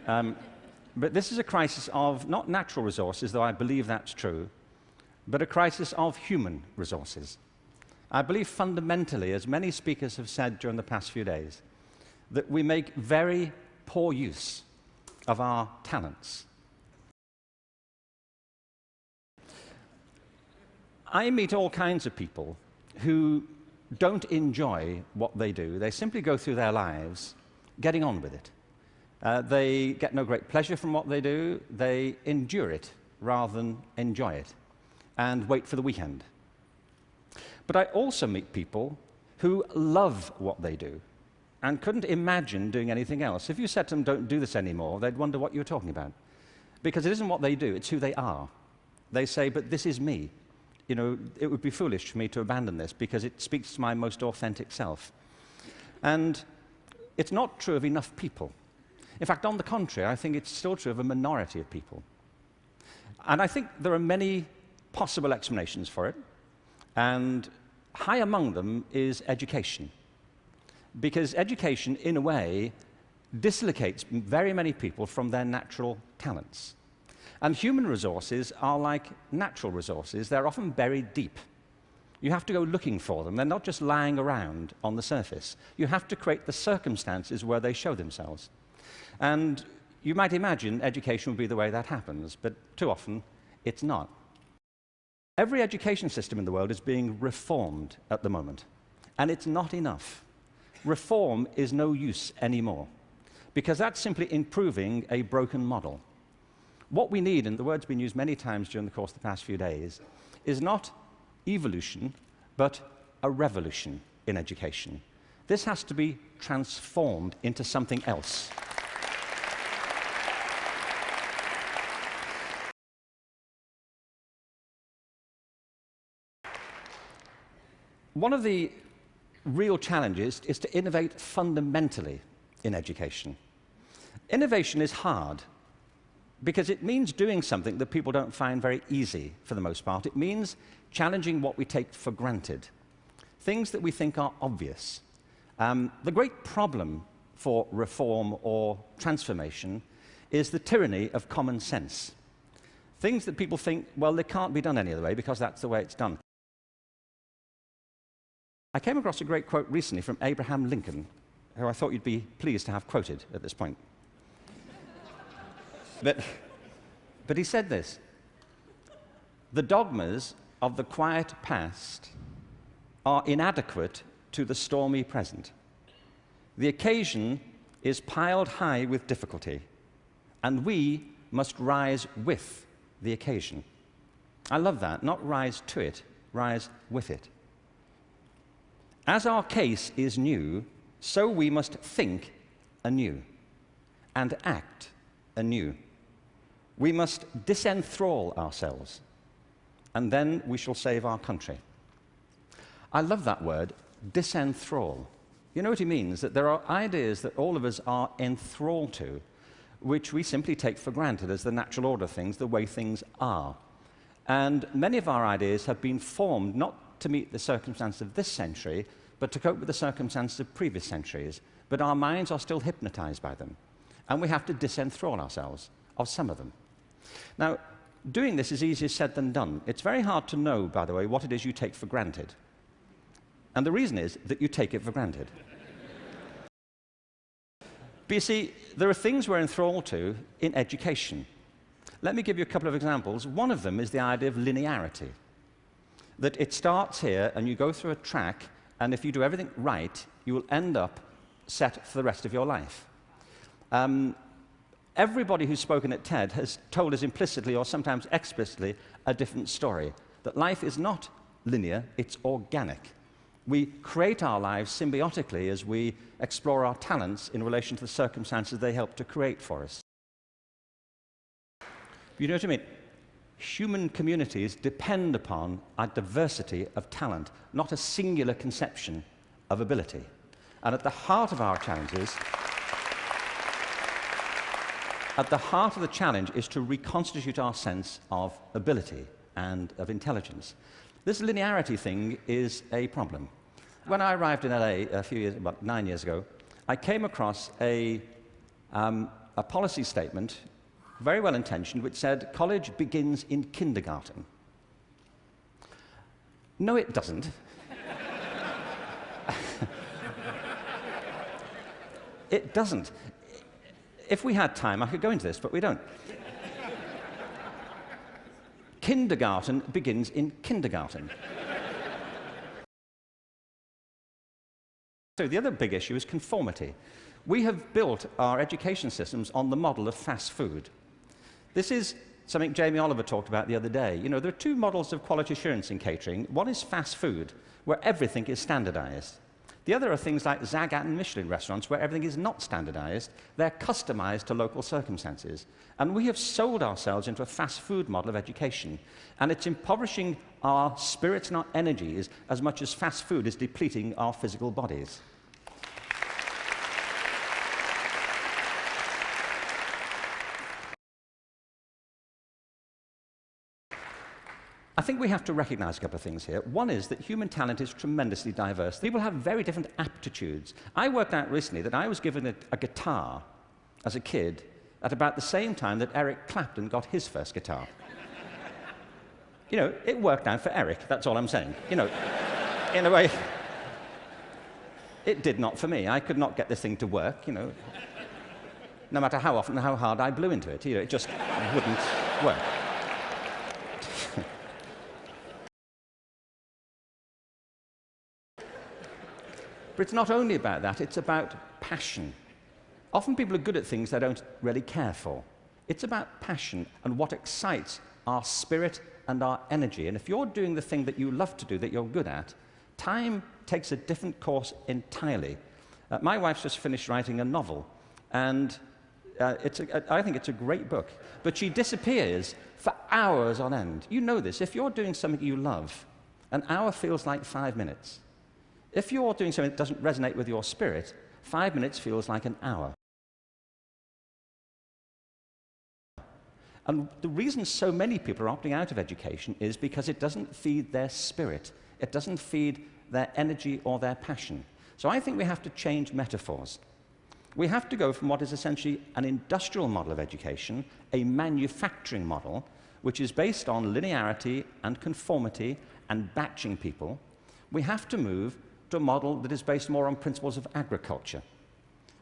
But this is a crisis of not natural resources, though I believe that's true, but a crisis of human resources. I believe fundamentally, as many speakers have said during the past few days, that we make very poor use of our talents. I meet all kinds of people who don't enjoy what they do. They simply go through their lives getting on with it. They get no great pleasure from what they do. They endure it rather than enjoy it and wait for the weekend. But I also meet people who love what they do and couldn't imagine doing anything else. If you said to them, don't do this anymore, they'd wonder what you were talking about. Because it isn't what they do, it's who they are. They say, but this is me. You know, it would be foolish for me to abandon this because it speaks to my most authentic self. And it's not true of enough people. In fact, on the contrary, I think it's still true of a minority of people. And I think there are many possible explanations for it. And high among them is education. Because education, in a way, dislocates very many people from their natural talents. And human resources are like natural resources. They're often buried deep. You have to go looking for them. They're not just lying around on the surface. You have to create the circumstances where they show themselves. And you might imagine education would be the way that happens, but too often it's not. Every education system in the world is being reformed at the moment, and it's not enough. Reform is no use anymore, because that's simply improving a broken model. What we need, and the word's been used many times during the course of the past few days, is not evolution, but a revolution in education. This has to be transformed into something else. One of the real challenges is to innovate fundamentally in education. Innovation is hard because it means doing something that people don't find very easy for the most part. It means challenging what we take for granted, things that we think are obvious. The great problem for reform or transformation is the tyranny of common sense. Things that people think, well, they can't be done any other way because that's the way it's done. I came across a great quote recently from Abraham Lincoln, who I thought you'd be pleased to have quoted at this point. But he said this: "The dogmas of the quiet past are inadequate to the stormy present. The occasion is piled high with difficulty, and we must rise with the occasion." I love that. Not rise to it, rise with it. As our case is new, so we must think anew and act anew. We must disenthrall ourselves, and then we shall save our country. I love that word, disenthrall. You know what he means? That there are ideas that all of us are enthralled to, which we simply take for granted as the natural order of things, the way things are. And many of our ideas have been formed not to meet the circumstances of this century, but to cope with the circumstances of previous centuries. But our minds are still hypnotized by them, and we have to disenthrall ourselves of some of them. Now, doing this is easier said than done. It's very hard to know, by the way, what it is you take for granted. And the reason is that you take it for granted. But you see, there are things we're enthralled to in education. Let me give you a couple of examples. One of them is the idea of linearity. That it starts here, and you go through a track, and if you do everything right, you will end up set for the rest of your life. Everybody who's spoken at TED has told us implicitly, or sometimes explicitly, a different story. That life is not linear, it's organic. We create our lives symbiotically as we explore our talents in relation to the circumstances they help to create for us. You know what I mean? Human communities depend upon a diversity of talent, not a singular conception of ability. And at the heart of our challenges, at the heart of the challenge is to reconstitute our sense of ability and of intelligence. This linearity thing is a problem. When I arrived in LA about 9 years ago, I came across a a policy statement, very well intentioned, which said college begins in kindergarten. No, it doesn't. It doesn't. If we had time, I could go into this, but we don't. Kindergarten begins in kindergarten. So the other big issue is conformity. We have built our education systems on the model of fast food. This is something Jamie Oliver talked about the other day. You know, there are two models of quality assurance in catering. One is fast food, where everything is standardized. The other are things like Zagat and Michelin restaurants, where everything is not standardized. They're customized to local circumstances. And we have sold ourselves into a fast food model of education. And it's impoverishing our spirits and our energies as much as fast food is depleting our physical bodies. I think we have to recognize a couple of things here. One is that human talent is tremendously diverse. People have very different aptitudes. I worked out recently that I was given a guitar as a kid at about the same time that Eric Clapton got his first guitar. You know, it worked out for Eric, that's all I'm saying. You know, in a way, it did not for me. I could not get this thing to work, you know. No matter how often, how hard I blew into it, you know, it just wouldn't work. But it's not only about that, it's about passion. Often people are good at things they don't really care for. It's about passion and what excites our spirit and our energy. And if you're doing the thing that you love to do, that you're good at, time takes a different course entirely. My wife's just finished writing a novel, and I think it's a great book. But she disappears for hours on end. You know this. If you're doing something you love, an hour feels like 5 minutes. If you're doing something that doesn't resonate with your spirit, 5 minutes feels like an hour. And the reason so many people are opting out of education is because it doesn't feed their spirit. It doesn't feed their energy or their passion. So I think we have to change metaphors. We have to go from what is essentially an industrial model of education, a manufacturing model, which is based on linearity and conformity and batching people. We have to move to a model that is based more on principles of agriculture.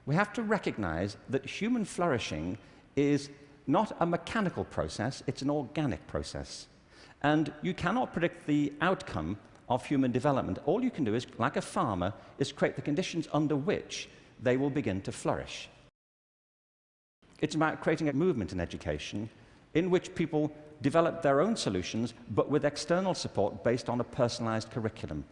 We have to recognize that human flourishing is not a mechanical process, it's an organic process. And you cannot predict the outcome of human development. All you can do is, like a farmer, is create the conditions under which they will begin to flourish. It's about creating a movement in education in which people develop their own solutions, but with external support based on a personalized curriculum.